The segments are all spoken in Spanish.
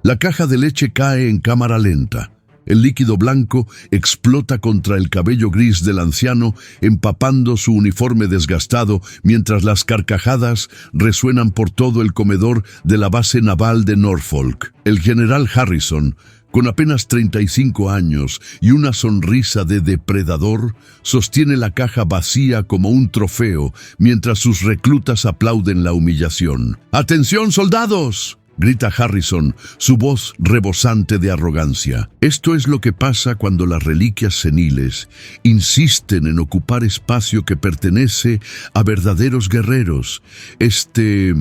La caja de leche cae en cámara lenta. El líquido blanco explota contra el cabello gris del anciano, empapando su uniforme desgastado, mientras las carcajadas resuenan por todo el comedor de la base naval de Norfolk. El general Harrison, con apenas 35 años y una sonrisa de depredador, sostiene la caja vacía como un trofeo, mientras sus reclutas aplauden la humillación. ¡Atención, soldados!, grita Harrison, su voz rebosante de arrogancia. Esto es lo que pasa cuando las reliquias seniles insisten en ocupar espacio que pertenece a verdaderos guerreros. Este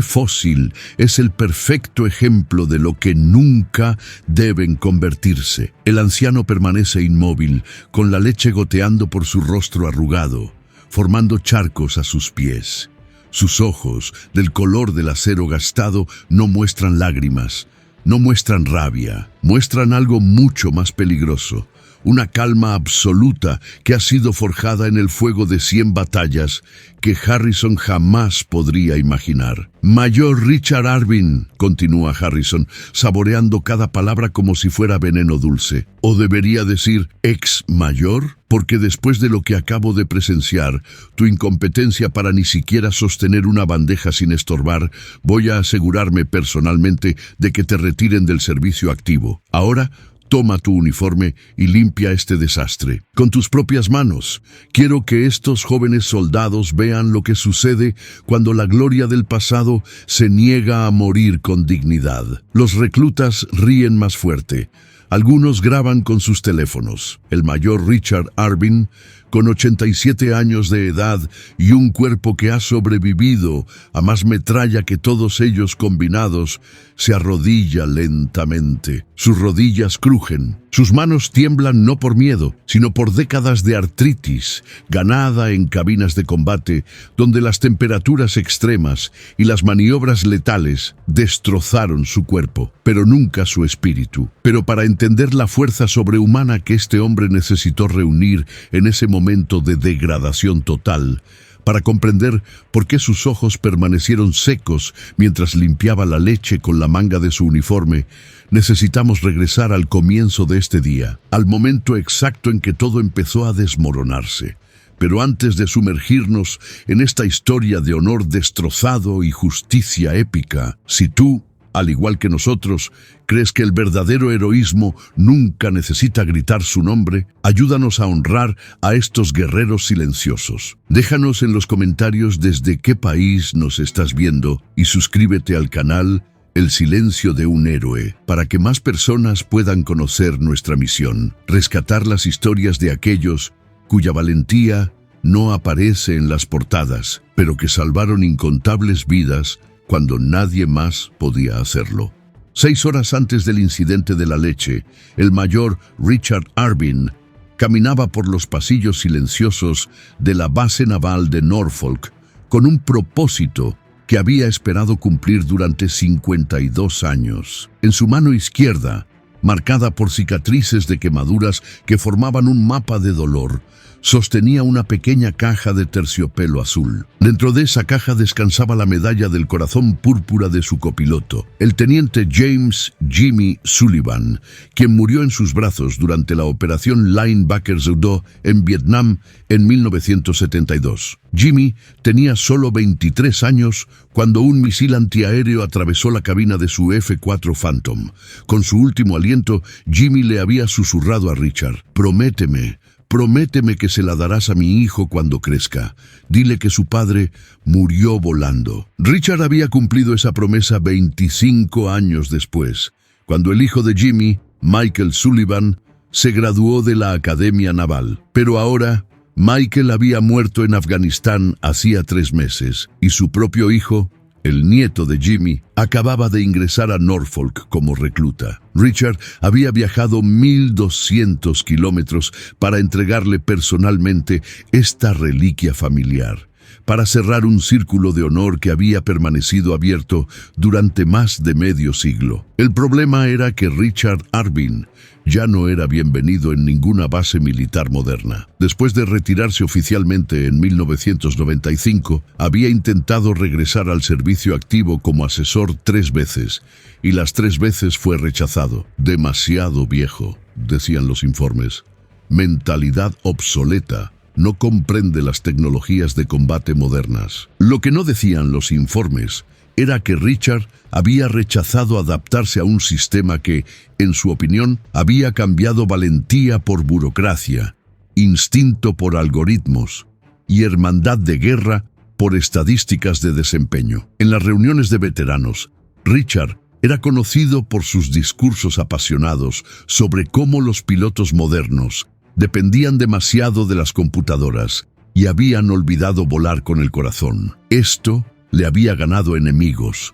fósil es el perfecto ejemplo de lo que nunca deben convertirse. El anciano permanece inmóvil, con la leche goteando por su rostro arrugado, formando charcos a sus pies. Sus ojos, del color del acero gastado, no muestran lágrimas, no muestran rabia, muestran algo mucho más peligroso, una calma absoluta que ha sido forjada en el fuego de 100 batallas que Harrison jamás podría imaginar. Mayor Richard Arvin, continúa Harrison, saboreando cada palabra como si fuera veneno dulce. ¿O debería decir ex mayor? Porque después de lo que acabo de presenciar, tu incompetencia para ni siquiera sostener una bandeja sin estorbar, voy a asegurarme personalmente de que te retiren del servicio activo. Ahora, toma tu uniforme y limpia este desastre. Con tus propias manos. Quiero que estos jóvenes soldados vean lo que sucede cuando la gloria del pasado se niega a morir con dignidad. Los reclutas ríen más fuerte. Algunos graban con sus teléfonos. El mayor Richard Arvin, con 87 años de edad y un cuerpo que ha sobrevivido a más metralla que todos ellos combinados, se arrodilla lentamente. Sus rodillas crujen. Sus manos tiemblan no por miedo, sino por décadas de artritis, ganada en cabinas de combate, donde las temperaturas extremas y las maniobras letales destrozaron su cuerpo, pero nunca su espíritu. Pero para entender la fuerza sobrehumana que este hombre necesitó reunir en ese momento de degradación total, para comprender por qué sus ojos permanecieron secos mientras limpiaba la leche con la manga de su uniforme, necesitamos regresar al comienzo de este día, al momento exacto en que todo empezó a desmoronarse. Pero antes de sumergirnos en esta historia de honor destrozado y justicia épica, si tú, al igual que nosotros, crees que el verdadero heroísmo nunca necesita gritar su nombre, ayúdanos a honrar a estos guerreros silenciosos. Déjanos en los comentarios desde qué país nos estás viendo y suscríbete al canal El Silencio de un Héroe, para que más personas puedan conocer nuestra misión, rescatar las historias de aquellos cuya valentía no aparece en las portadas, pero que salvaron incontables vidas cuando nadie más podía hacerlo. 6 horas antes del incidente de la leche, el mayor Richard Arvin caminaba por los pasillos silenciosos de la base naval de Norfolk con un propósito que había esperado cumplir durante 52 años. En su mano izquierda, marcada por cicatrices de quemaduras que formaban un mapa de dolor, sostenía una pequeña caja de terciopelo azul. Dentro de esa caja descansaba la medalla del corazón púrpura de su copiloto, el teniente James Jimmy Sullivan, quien murió en sus brazos durante la operación Linebacker Zudo en Vietnam en 1972. Jimmy tenía solo 23 años cuando un misil antiaéreo atravesó la cabina de su F-4 Phantom. Con su último aliento, Jimmy le había susurrado a Richard: Prométeme que se la darás a mi hijo cuando crezca. Dile que su padre murió volando. Richard había cumplido esa promesa 25 años después, cuando el hijo de Jimmy, Michael Sullivan, se graduó de la Academia Naval. Pero ahora, Michael había muerto en Afganistán hacía 3 meses, y su propio hijo, el nieto de Jimmy, acababa de ingresar a Norfolk como recluta. Richard había viajado 1,200 kilómetros para entregarle personalmente esta reliquia familiar. para cerrar un círculo de honor que había permanecido abierto durante más de medio siglo. El problema era que Richard Arvin ya no era bienvenido en ninguna base militar moderna. Después de retirarse oficialmente en 1995, había intentado regresar al servicio activo como asesor 3 veces, y las 3 veces fue rechazado. Demasiado viejo, decían los informes. Mentalidad obsoleta. No comprende las tecnologías de combate modernas. Lo que no decían los informes era que Richard había rechazado adaptarse a un sistema que, en su opinión, había cambiado valentía por burocracia, instinto por algoritmos y hermandad de guerra por estadísticas de desempeño. En las reuniones de veteranos, Richard era conocido por sus discursos apasionados sobre cómo los pilotos modernos dependían demasiado de las computadoras y habían olvidado volar con el corazón. Esto le había ganado enemigos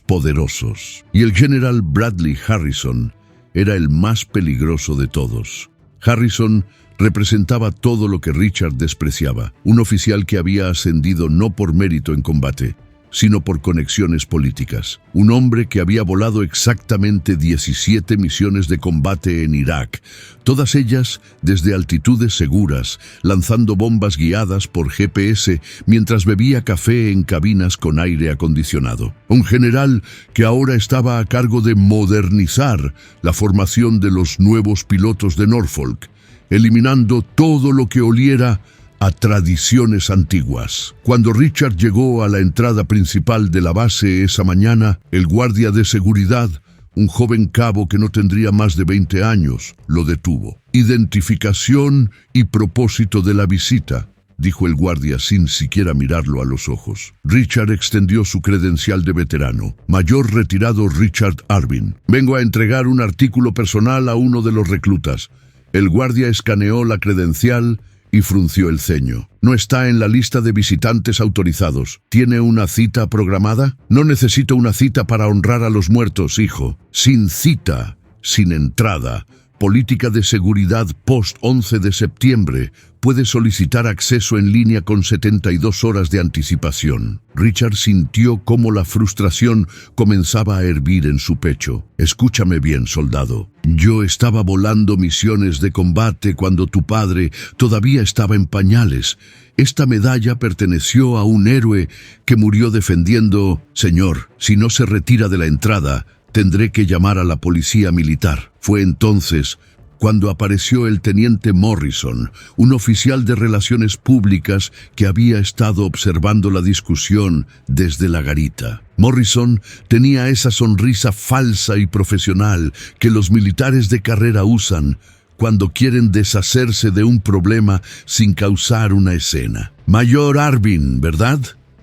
poderosos. Y el general Bradley Harrison era el más peligroso de todos. Harrison representaba todo lo que Richard despreciaba, un oficial que había ascendido no por mérito en combate, sino por conexiones políticas. Un hombre que había volado exactamente 17 misiones de combate en Irak, todas ellas desde altitudes seguras, lanzando bombas guiadas por GPS mientras bebía café en cabinas con aire acondicionado. Un general que ahora estaba a cargo de modernizar la formación de los nuevos pilotos de Norfolk, eliminando todo lo que oliera a tradiciones antiguas. Cuando Richard llegó a la entrada principal de la base esa mañana, el guardia de seguridad, un joven cabo que no tendría más de 20 años, lo detuvo. «Identificación y propósito de la visita», dijo el guardia sin siquiera mirarlo a los ojos. Richard extendió su credencial de veterano. «Mayor retirado Richard Arvin. Vengo a entregar un artículo personal a uno de los reclutas». El guardia escaneó la credencial y frunció el ceño. «No está en la lista de visitantes autorizados. ¿Tiene una cita programada?» «No necesito una cita para honrar a los muertos, hijo. Sin cita, sin entrada. Política de seguridad post-11 de septiembre. Puede solicitar acceso en línea con 72 horas de anticipación». Richard sintió cómo la frustración comenzaba a hervir en su pecho. «Escúchame bien, soldado. Yo estaba volando misiones de combate cuando tu padre todavía estaba en pañales. Esta medalla perteneció a un héroe que murió defendiendo... Señor, si no se retira de la entrada, tendré que llamar a la policía militar». Fue entonces cuando apareció el teniente Morrison, un oficial de relaciones públicas que había estado observando la discusión desde la garita. Morrison tenía esa sonrisa falsa y profesional que los militares de carrera usan cuando quieren deshacerse de un problema sin causar una escena. «Mayor Arvin, ¿verdad?»,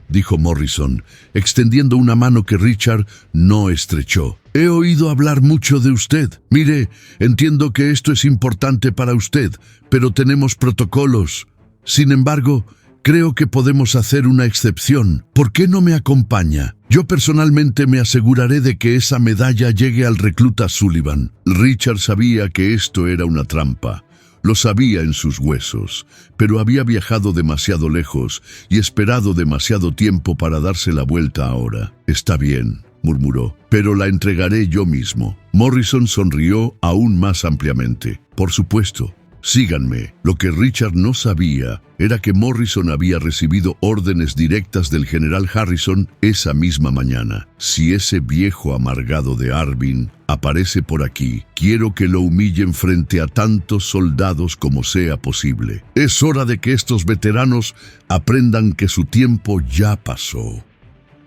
dijo Morrison, extendiendo una mano que Richard no estrechó. «He oído hablar mucho de usted. Mire, entiendo que esto es importante para usted, pero tenemos protocolos. Sin embargo, creo que podemos hacer una excepción. ¿Por qué no me acompaña? Yo personalmente me aseguraré de que esa medalla llegue al recluta Sullivan». Richard sabía que esto era una trampa. Lo sabía en sus huesos, pero había viajado demasiado lejos y esperado demasiado tiempo para darse la vuelta ahora. «Está bien», murmuró, «pero la entregaré yo mismo». Morrison sonrió aún más ampliamente. «Por supuesto, síganme». Lo que Richard no sabía era que Morrison había recibido órdenes directas del general Harrison esa misma mañana. «Si ese viejo amargado de Arvin aparece por aquí, quiero que lo humillen frente a tantos soldados como sea posible. Es hora de que estos veteranos aprendan que su tiempo ya pasó».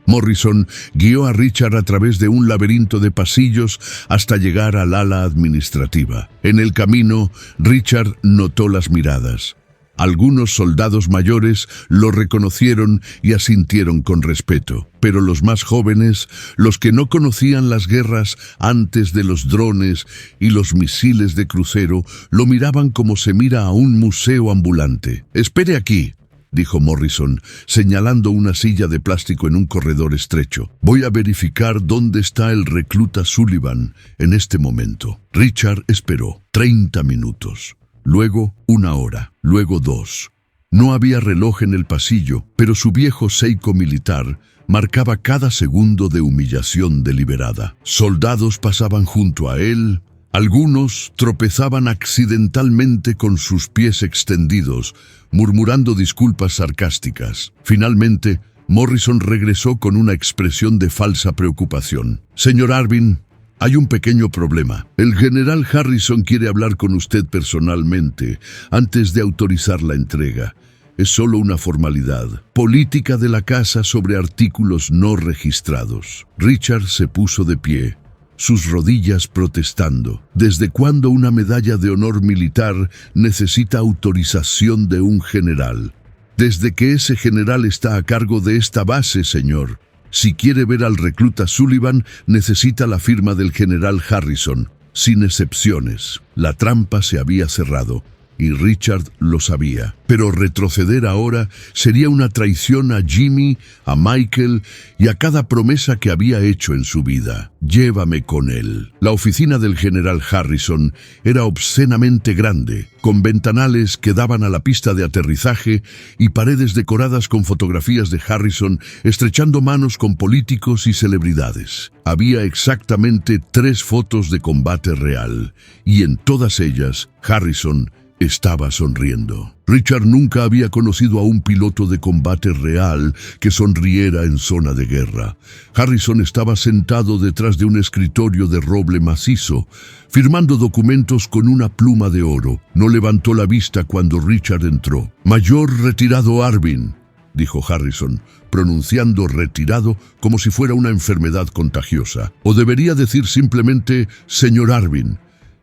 Morrison guió a Richard a través de un laberinto de pasillos hasta llegar al ala administrativa. En el camino, Richard notó las miradas. Algunos soldados mayores lo reconocieron y asintieron con respeto, pero los más jóvenes, los que no conocían las guerras antes de los drones y los misiles de crucero, lo miraban como se mira a un museo ambulante. «Espere aquí», dijo Morrison, señalando una silla de plástico en un corredor estrecho. «Voy a verificar dónde está el recluta Sullivan en este momento». Richard esperó 30 minutos. Luego 1 hora, luego 2. No había reloj en el pasillo, pero su viejo Seiko militar marcaba cada segundo de humillación deliberada. Soldados pasaban junto a él, algunos tropezaban accidentalmente con sus pies extendidos, murmurando disculpas sarcásticas. Finalmente, Morrison regresó con una expresión de falsa preocupación. «Señor Arvin, hay un pequeño problema. El general Harrison quiere hablar con usted personalmente antes de autorizar la entrega. Es solo una formalidad. Política de la casa sobre artículos no registrados». Richard se puso de pie, sus rodillas protestando. ¿Desde cuándo una medalla de honor militar necesita autorización de un general? Desde que ese general está a cargo de esta base, señor. Si quiere ver al recluta Sullivan, necesita la firma del general Harrison, sin excepciones. La trampa se había cerrado, y Richard lo sabía. Pero retroceder ahora sería una traición a Jimmy, a Michael y a cada promesa que había hecho en su vida. «Llévame con él». La oficina del general Harrison era obscenamente grande, con ventanales que daban a la pista de aterrizaje y paredes decoradas con fotografías de Harrison estrechando manos con políticos y celebridades. Había exactamente 3 fotos de combate real, y en todas ellas Harrison estaba sonriendo. Richard nunca había conocido a un piloto de combate real que sonriera en zona de guerra. Harrison estaba sentado detrás de un escritorio de roble macizo, firmando documentos con una pluma de oro. No levantó la vista cuando Richard entró. «Mayor retirado Arvin», dijo Harrison, pronunciando retirado como si fuera una enfermedad contagiosa. O debería decir simplemente «Señor Arvin»,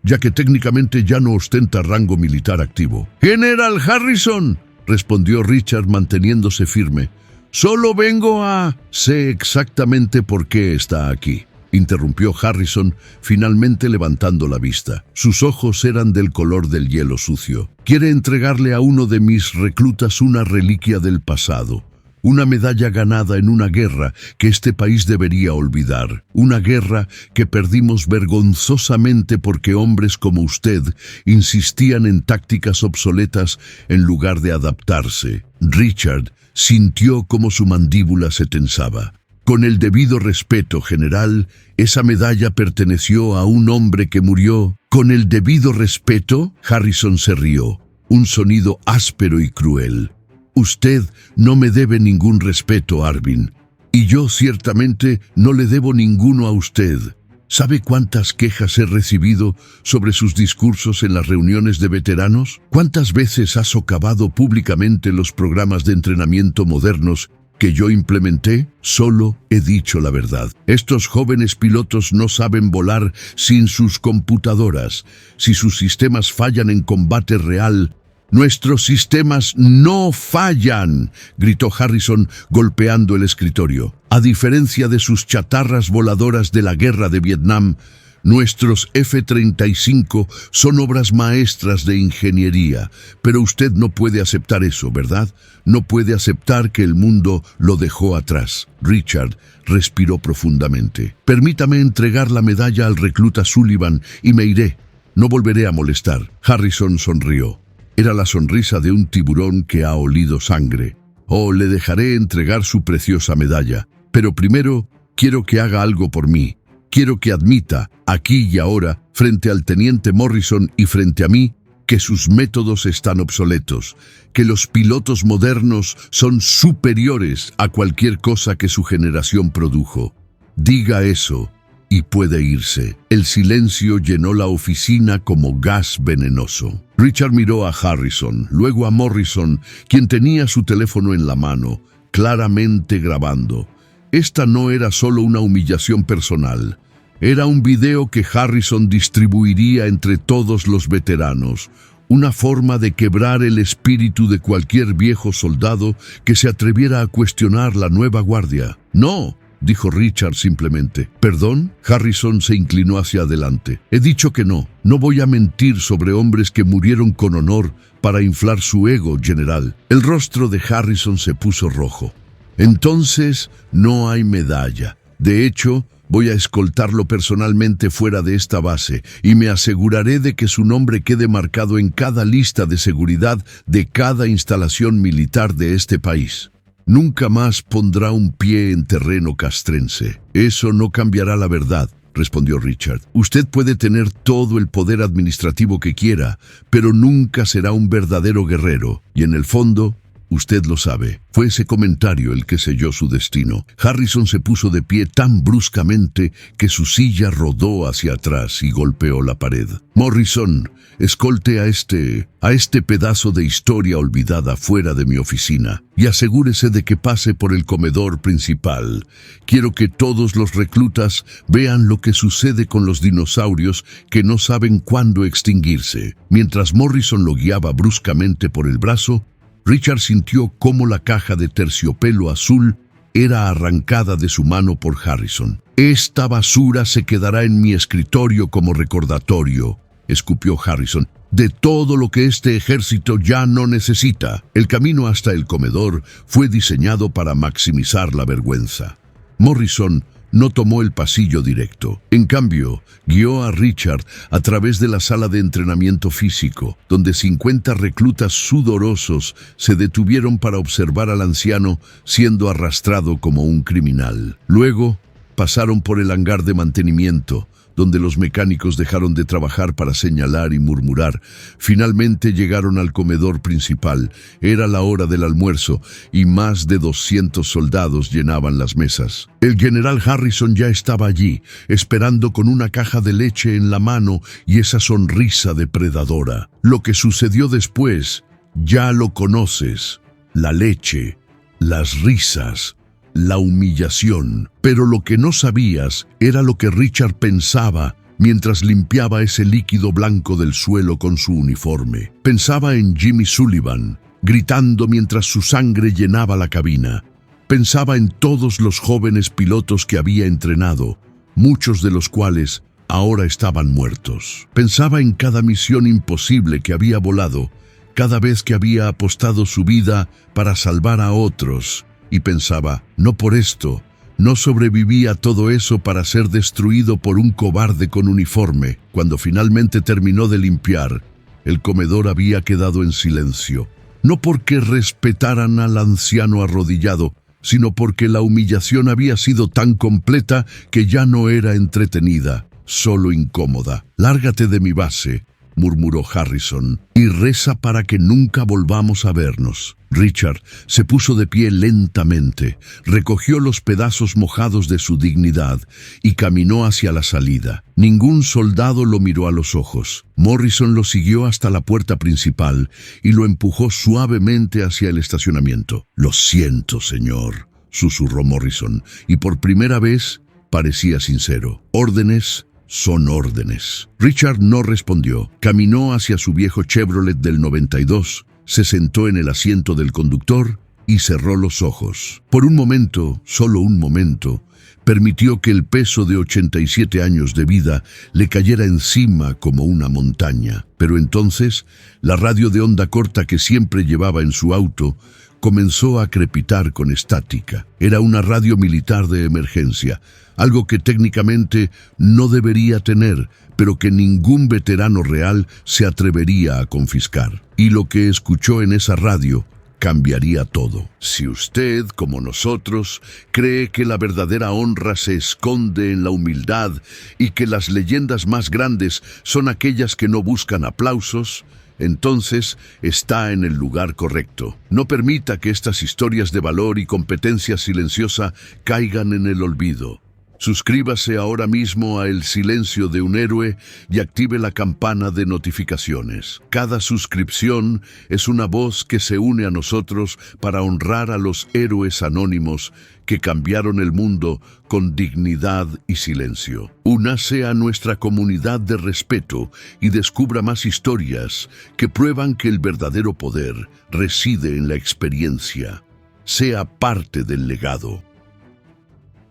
ya que técnicamente ya no ostenta rango militar activo. «General Harrison», respondió Richard manteniéndose firme. «Solo vengo a...» «Sé exactamente por qué está aquí», interrumpió Harrison, finalmente levantando la vista. Sus ojos eran del color del hielo sucio. «Quiere entregarle a uno de mis reclutas una reliquia del pasado. Una medalla ganada en una guerra que este país debería olvidar. Una guerra que perdimos vergonzosamente porque hombres como usted insistían en tácticas obsoletas en lugar de adaptarse». Richard sintió como su mandíbula se tensaba. «Con el debido respeto, general, esa medalla perteneció a un hombre que murió». «¿Con el debido respeto?», Harrison se rió, un sonido áspero y cruel. «Usted no me debe ningún respeto, Arvin, y yo ciertamente no le debo ninguno a usted. ¿Sabe cuántas quejas he recibido sobre sus discursos en las reuniones de veteranos? ¿Cuántas veces ha socavado públicamente los programas de entrenamiento modernos que yo implementé? Solo he dicho la verdad. Estos jóvenes pilotos no saben volar sin sus computadoras. Si sus sistemas fallan en combate real, «Nuestros sistemas no fallan», gritó Harrison golpeando el escritorio. «A diferencia de sus chatarras voladoras de la guerra de Vietnam, nuestros F-35 son obras maestras de ingeniería. Pero usted no puede aceptar eso, ¿verdad? No puede aceptar que el mundo lo dejó atrás». Richard respiró profundamente. «Permítame entregar la medalla al recluta Sullivan y me iré. No volveré a molestar». Harrison sonrió. Era la sonrisa de un tiburón que ha olido sangre. «Oh, le dejaré entregar su preciosa medalla. Pero primero, quiero que haga algo por mí. Quiero que admita, aquí y ahora, frente al teniente Morrison y frente a mí, que sus métodos están obsoletos, que los pilotos modernos son superiores a cualquier cosa que su generación produjo. Diga eso y puede irse». El silencio llenó la oficina como gas venenoso. Richard miró a Harrison, luego a Morrison, quien tenía su teléfono en la mano, claramente grabando. Esta no era solo una humillación personal. Era un video que Harrison distribuiría entre todos los veteranos, una forma de quebrar el espíritu de cualquier viejo soldado que se atreviera a cuestionar la nueva guardia. «No», dijo Richard simplemente. «¿Perdón?». Harrison se inclinó hacia adelante. «He dicho que no. No voy a mentir sobre hombres que murieron con honor para inflar su ego, general». El rostro de Harrison se puso rojo. «Entonces, no hay medalla. De hecho, Voy a escoltarlo personalmente fuera de esta base y me aseguraré de que su nombre quede marcado en cada lista de seguridad de cada instalación militar de este país. Nunca más pondrá un pie en terreno castrense. Eso no cambiará la verdad, respondió Richard. Usted puede tener todo el poder administrativo que quiera, pero nunca será un verdadero guerrero. Y en el fondo, usted lo sabe. Fue ese comentario el que selló su destino. Harrison se puso de pie tan bruscamente que su silla rodó hacia atrás y golpeó la pared. Morrison, escolte a este pedazo de historia olvidada fuera de mi oficina y asegúrese de que pase por el comedor principal. Quiero que todos los reclutas vean lo que sucede con los dinosaurios que no saben cuándo extinguirse. Mientras Morrison lo guiaba bruscamente por el brazo, Richard sintió cómo la caja de terciopelo azul era arrancada de su mano por Harrison. «Esta basura se quedará en mi escritorio como recordatorio», escupió Harrison, «de todo lo que este ejército ya no necesita». El camino hasta el comedor fue diseñado para maximizar la vergüenza. Morrison no tomó el pasillo directo. En cambio, guió a Richard a través de la sala de entrenamiento físico, donde 50 reclutas sudorosos se detuvieron para observar al anciano siendo arrastrado como un criminal. Luego, pasaron por el hangar de mantenimiento, donde los mecánicos dejaron de trabajar para señalar y murmurar. Finalmente llegaron al comedor principal. Era la hora del almuerzo y más de 200 soldados llenaban las mesas. El general Harrison ya estaba allí, esperando con una caja de leche en la mano y esa sonrisa depredadora. Lo que sucedió después, ya lo conoces. La leche, las risas, la humillación. Pero lo que no sabías era lo que Richard pensaba mientras limpiaba ese líquido blanco del suelo con su uniforme. Pensaba en Jimmy Sullivan, gritando mientras su sangre llenaba la cabina. Pensaba en todos los jóvenes pilotos que había entrenado, muchos de los cuales ahora estaban muertos. Pensaba en cada misión imposible que había volado, cada vez que había apostado su vida para salvar a otros. Y pensaba, no por esto, no sobreviví a todo eso para ser destruido por un cobarde con uniforme. Cuando finalmente terminó de limpiar, el comedor había quedado en silencio. No porque respetaran al anciano arrodillado, sino porque la humillación había sido tan completa que ya no era entretenida, solo incómoda. «Lárgate de mi base», murmuró Harrison, «y reza para que nunca volvamos a vernos». Richard se puso de pie lentamente, recogió los pedazos mojados de su dignidad y caminó hacia la salida. Ningún soldado lo miró a los ojos. Morrison lo siguió hasta la puerta principal y lo empujó suavemente hacia el estacionamiento. «Lo siento, señor», susurró Morrison, y por primera vez parecía sincero. «Órdenes son órdenes». Richard no respondió. Caminó hacia su viejo Chevrolet del 92, se sentó en el asiento del conductor y cerró los ojos. Por un momento, solo un momento, permitió que el peso de 87 años de vida le cayera encima como una montaña. Pero entonces, la radio de onda corta que siempre llevaba en su auto comenzó a crepitar con estática. Era una radio militar de emergencia, algo que técnicamente no debería tener, pero que ningún veterano real se atrevería a confiscar. Y lo que escuchó en esa radio cambiaría todo. Si usted, como nosotros, cree que la verdadera honra se esconde en la humildad y que las leyendas más grandes son aquellas que no buscan aplausos, entonces está en el lugar correcto. No permita que estas historias de valor y competencia silenciosa caigan en el olvido. Suscríbase ahora mismo a El Silencio de un Héroe y active la campana de notificaciones. Cada suscripción es una voz que se une a nosotros para honrar a los héroes anónimos que cambiaron el mundo con dignidad y silencio. Únase a nuestra comunidad de respeto y descubra más historias que prueban que el verdadero poder reside en la experiencia. Sea parte del legado.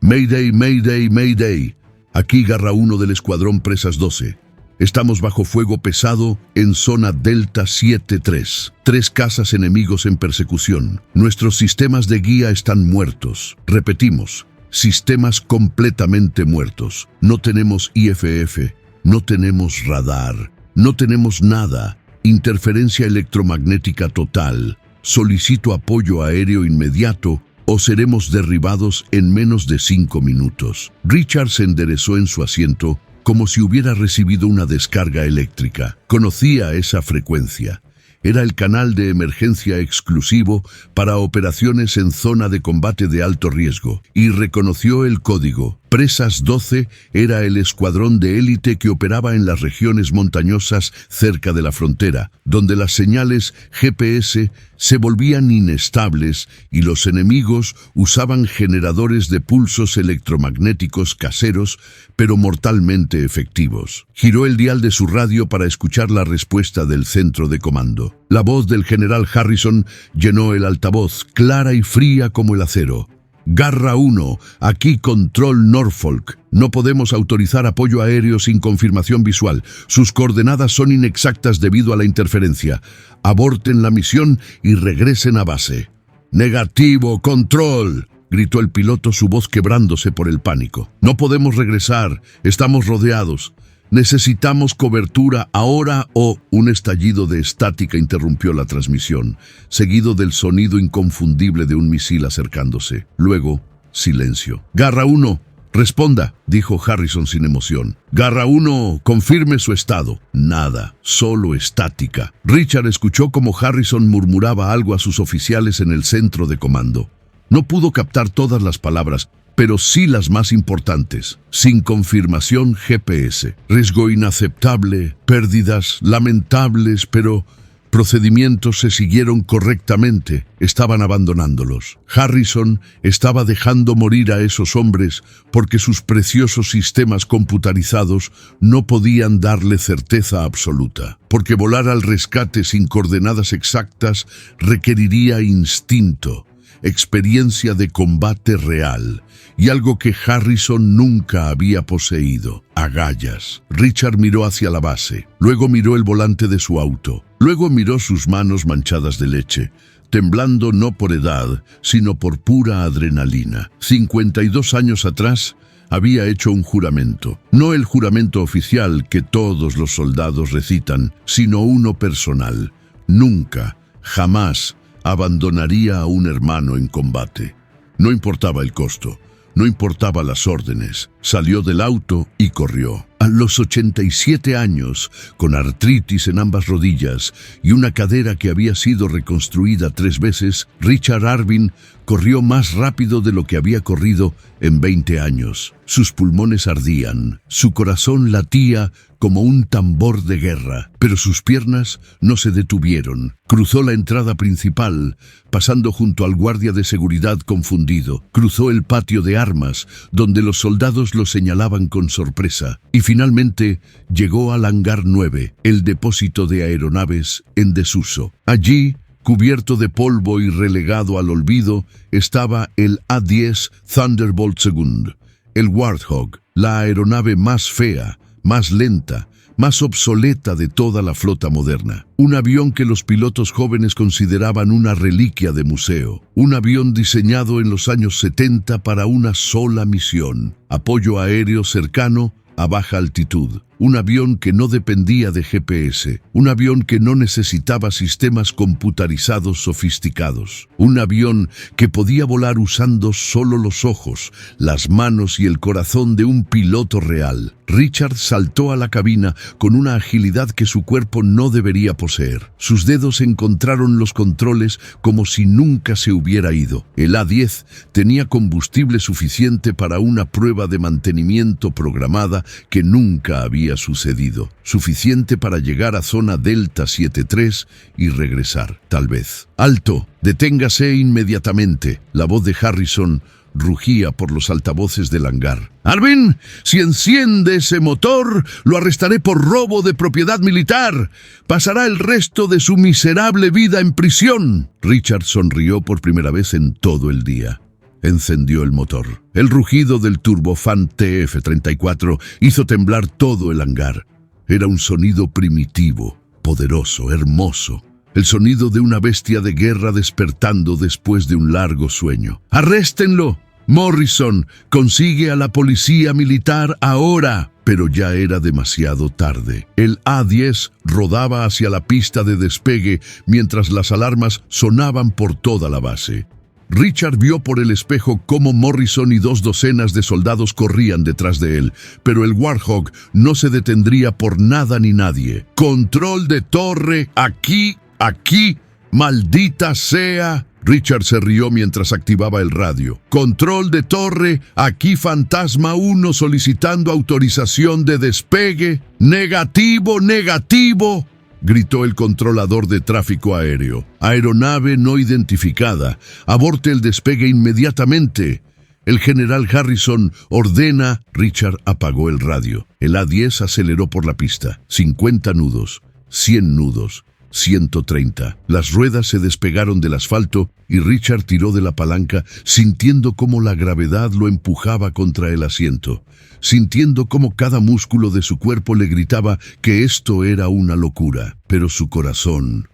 Mayday, Mayday, Mayday. Aquí Garra 1 del Escuadrón Presas 12. Estamos bajo fuego pesado en zona Delta 7-3. 3 cazas enemigos en persecución. Nuestros sistemas de guía están muertos. Repetimos, Sistemas completamente muertos. No tenemos IFF, no tenemos radar, no tenemos nada. Interferencia electromagnética total. Solicito apoyo aéreo inmediato o seremos derribados en menos de 5 minutos. Richard se enderezó en su asiento como si hubiera recibido una descarga eléctrica. Conocía esa frecuencia. Era el canal de emergencia exclusivo para operaciones en zona de combate de alto riesgo, y reconoció el código. Presas 12 era el escuadrón de élite que operaba en las regiones montañosas cerca de la frontera, donde las señales GPS se volvían inestables y los enemigos usaban generadores de pulsos electromagnéticos caseros, pero mortalmente efectivos. Giró el dial de su radio para escuchar la respuesta del centro de comando. La voz del general Harrison llenó el altavoz, clara y fría como el acero. Garra 1, aquí Control Norfolk. No podemos autorizar apoyo aéreo sin confirmación visual. Sus coordenadas son inexactas debido a la interferencia. Aborten la misión y regresen a base. Negativo, Control, gritó el piloto, su voz quebrándose por el pánico. No podemos regresar, estamos rodeados. Necesitamos cobertura ahora o... Un estallido de estática interrumpió la transmisión, seguido del sonido inconfundible de un misil acercándose. Luego, silencio. Garra 1, responda, dijo Harrison sin emoción. Garra 1, confirme su estado. Nada, solo estática. Richard escuchó cómo Harrison murmuraba algo a sus oficiales en el centro de comando. No pudo captar todas las palabras, pero sí las más importantes. Sin confirmación GPS. Riesgo inaceptable, pérdidas lamentables, pero procedimientos se siguieron correctamente. Estaban abandonándolos. Harrison estaba dejando morir a esos hombres porque sus preciosos sistemas computarizados no podían darle certeza absoluta. Porque volar al rescate sin coordenadas exactas requeriría instinto, experiencia de combate real y algo que Harrison nunca había poseído: agallas. Richard miró hacia la base, luego miró el volante de su auto, luego miró sus manos manchadas de leche, temblando no por edad, sino por pura adrenalina. 52 años atrás había hecho un juramento, no el juramento oficial que todos los soldados recitan, sino uno personal. Nunca, jamás abandonaría a un hermano en combate. No importaba el costo, no importaba las órdenes. Salió del auto y corrió. A los 87 años, con artritis en ambas rodillas y una cadera que había sido reconstruida 3 veces, Richard Arvin corrió más rápido de lo que había corrido en 20 años. Sus pulmones ardían, su corazón latía como un tambor de guerra, pero sus piernas no se detuvieron. Cruzó la entrada principal, pasando junto al guardia de seguridad confundido. Cruzó el patio de armas, donde los soldados lo señalaban con sorpresa, y finalmente llegó al hangar 9, el depósito de aeronaves en desuso. Allí, cubierto de polvo y relegado al olvido, estaba el A-10 Thunderbolt II, el Warthog, la aeronave más fea, más lenta, más obsoleta de toda la flota moderna. Un avión que los pilotos jóvenes consideraban una reliquia de museo. Un avión diseñado en los años 70 para una sola misión: apoyo aéreo cercano a baja altitud. Un avión que no dependía de GPS, un avión que no necesitaba sistemas computarizados sofisticados, un avión que podía volar usando solo los ojos, las manos y el corazón de un piloto real. Richard saltó a la cabina con una agilidad que su cuerpo no debería poseer. Sus dedos encontraron los controles como si nunca se hubiera ido. El A-10 tenía combustible suficiente para una prueba de mantenimiento programada que nunca había sucedido, suficiente para llegar a zona Delta 73 y regresar, tal vez. ¡Alto! ¡Deténgase inmediatamente! La voz de Harrison rugía por los altavoces del hangar. «Arvin, si enciende ese motor, lo arrestaré por robo de propiedad militar. Pasará el resto de su miserable vida en prisión». Richard sonrió por primera vez en todo el día. Encendió el motor. El rugido del turbofán TF-34 hizo temblar todo el hangar. Era un sonido primitivo, poderoso, hermoso. El sonido de una bestia de guerra despertando después de un largo sueño. «¡Arréstenlo!», Morrison, consigue a la policía militar ahora. Pero ya era demasiado tarde. El A-10 rodaba hacia la pista de despegue mientras las alarmas sonaban por toda la base. Richard vio por el espejo cómo Morrison y 2 docenas de soldados corrían detrás de él, pero el Warthog no se detendría por nada ni nadie. ¡Control de torre! ¡Aquí! ¡Aquí! ¡Maldita sea! Richard se rió mientras activaba el radio. Control de torre, aquí Fantasma 1 solicitando autorización de despegue. Negativo, negativo, gritó el controlador de tráfico aéreo. Aeronave no identificada. Aborte el despegue inmediatamente. El general Harrison ordena. Richard apagó el radio. El A-10 aceleró por la pista. 50 nudos, 100 nudos. 130. Las ruedas se despegaron del asfalto y Richard tiró de la palanca, sintiendo cómo la gravedad lo empujaba contra el asiento, sintiendo cómo cada músculo de su cuerpo le gritaba que esto era una locura. Pero su corazón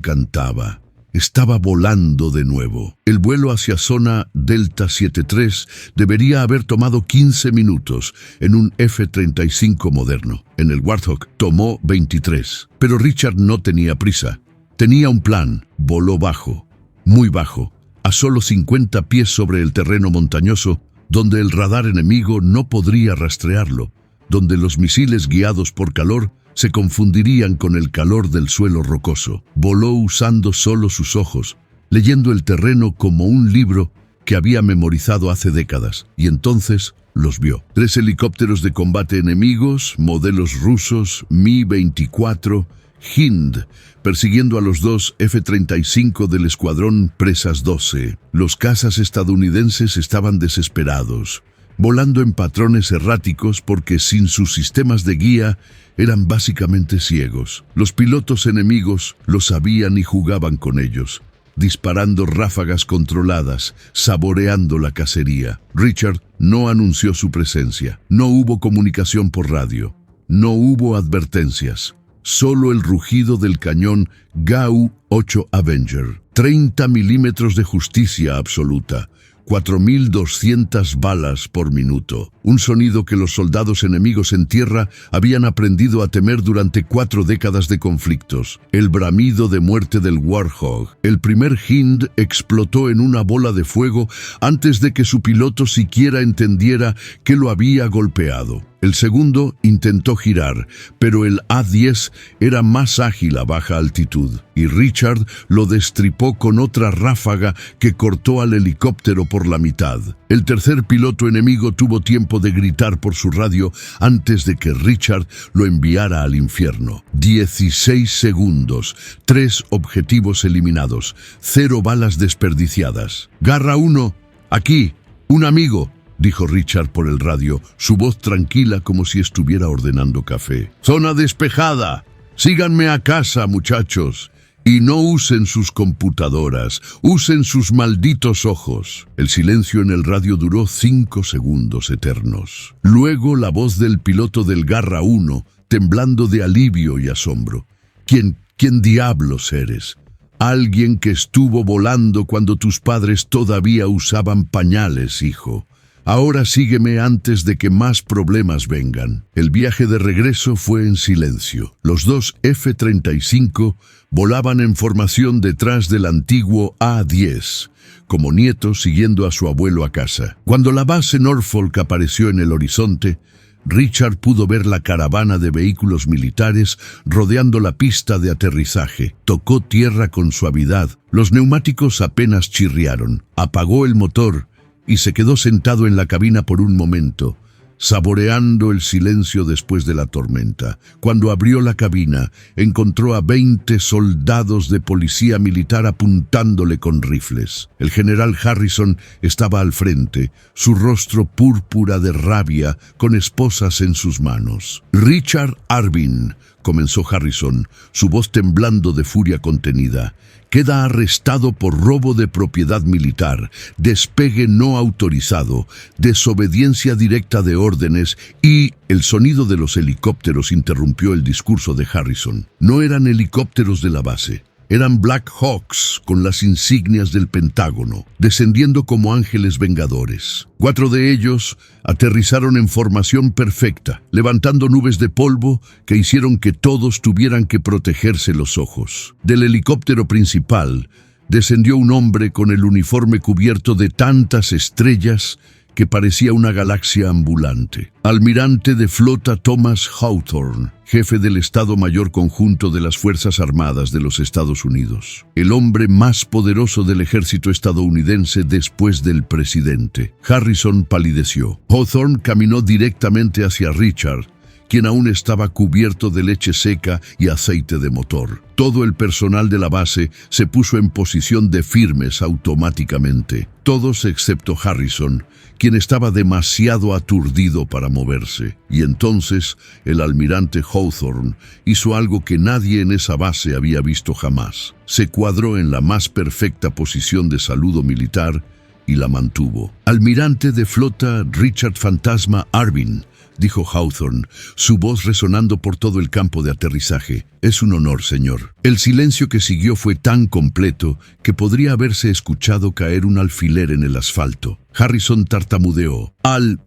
cantaba. Estaba volando de nuevo. El vuelo hacia zona Delta 73 debería haber tomado 15 minutos en un F-35 moderno. En el Warthog tomó 23. Pero Richard no tenía prisa. Tenía un plan. Voló bajo, muy bajo, a solo 50 pies sobre el terreno montañoso, donde el radar enemigo no podría rastrearlo, donde los misiles guiados por calor se confundirían con el calor del suelo rocoso. Voló usando solo sus ojos, leyendo el terreno como un libro que había memorizado hace décadas, y entonces los vio. 3 helicópteros de combate enemigos, modelos rusos, Mi-24, Hind, persiguiendo a los 2 F-35 del escuadrón Presas 12. Los cazas estadounidenses estaban desesperados, volando en patrones erráticos porque sin sus sistemas de guía eran básicamente ciegos. Los pilotos enemigos lo sabían y jugaban con ellos, disparando ráfagas controladas, saboreando la cacería. Richard no anunció su presencia. No hubo comunicación por radio. No hubo advertencias. Solo el rugido del cañón GAU-8 Avenger. 30 milímetros de justicia absoluta. 4.200 balas por minuto. Un sonido que los soldados enemigos en tierra habían aprendido a temer durante 4 décadas de conflictos. El bramido de muerte del Warthog. El primer Hind explotó en una bola de fuego antes de que su piloto siquiera entendiera que lo había golpeado. El segundo intentó girar, pero el A-10 era más ágil a baja altitud, y Richard lo destripó con otra ráfaga que cortó al helicóptero por la mitad. El tercer piloto enemigo tuvo tiempo de gritar por su radio antes de que Richard lo enviara al infierno. 16 segundos, 3 objetivos eliminados, 0 balas desperdiciadas. Garra 1, aquí, un amigo, dijo Richard por el radio, su voz tranquila como si estuviera ordenando café. Zona despejada. Síganme a casa, muchachos. Y no usen sus computadoras, usen sus malditos ojos. El silencio en el radio duró 5 segundos eternos. Luego la voz del piloto del Garra 1, temblando de alivio y asombro. ¿Quién diablos eres? Alguien que estuvo volando cuando tus padres todavía usaban pañales, hijo. Ahora sígueme antes de que más problemas vengan. El viaje de regreso fue en silencio. Los 2 F-35 volaban en formación detrás del antiguo A-10, como nietos siguiendo a su abuelo a casa. Cuando la base Norfolk apareció en el horizonte, Richard pudo ver la caravana de vehículos militares rodeando la pista de aterrizaje. Tocó tierra con suavidad. Los neumáticos apenas chirriaron. Apagó el motor y se quedó sentado en la cabina por un momento, saboreando el silencio después de la tormenta. Cuando abrió la cabina, encontró a 20 soldados de policía militar apuntándole con rifles. El general Harrison estaba al frente, su rostro púrpura de rabia, con esposas en sus manos. Richard Arvin, comenzó Harrison, su voz temblando de furia contenida, queda arrestado por robo de propiedad militar, despegue no autorizado, desobediencia directa de órdenes y... El sonido de los helicópteros interrumpió el discurso de Harrison. No eran helicópteros de la base, Eran Black Hawks con las insignias del Pentágono, descendiendo como ángeles vengadores. 4 de ellos aterrizaron en formación perfecta, levantando nubes de polvo que hicieron que todos tuvieran que protegerse los ojos. Del helicóptero principal descendió un hombre con el uniforme cubierto de tantas estrellas que parecía una galaxia ambulante. Almirante de flota Thomas Hawthorne, jefe del Estado Mayor Conjunto de las Fuerzas Armadas de los Estados Unidos. El hombre más poderoso del ejército estadounidense después del presidente. Harrison palideció. Hawthorne caminó directamente hacia Richard, quien aún estaba cubierto de leche seca y aceite de motor. Todo el personal de la base se puso en posición de firmes automáticamente. Todos excepto Harrison, quien estaba demasiado aturdido para moverse. Y entonces el almirante Hawthorne hizo algo que nadie en esa base había visto jamás. Se cuadró en la más perfecta posición de saludo militar y la mantuvo. Almirante de flota Richard Fantasma Arvin, dijo Hawthorne, su voz resonando por todo el campo de aterrizaje. Es un honor, señor. El silencio que siguió fue tan completo que podría haberse escuchado caer un alfiler en el asfalto. Harrison tartamudeó.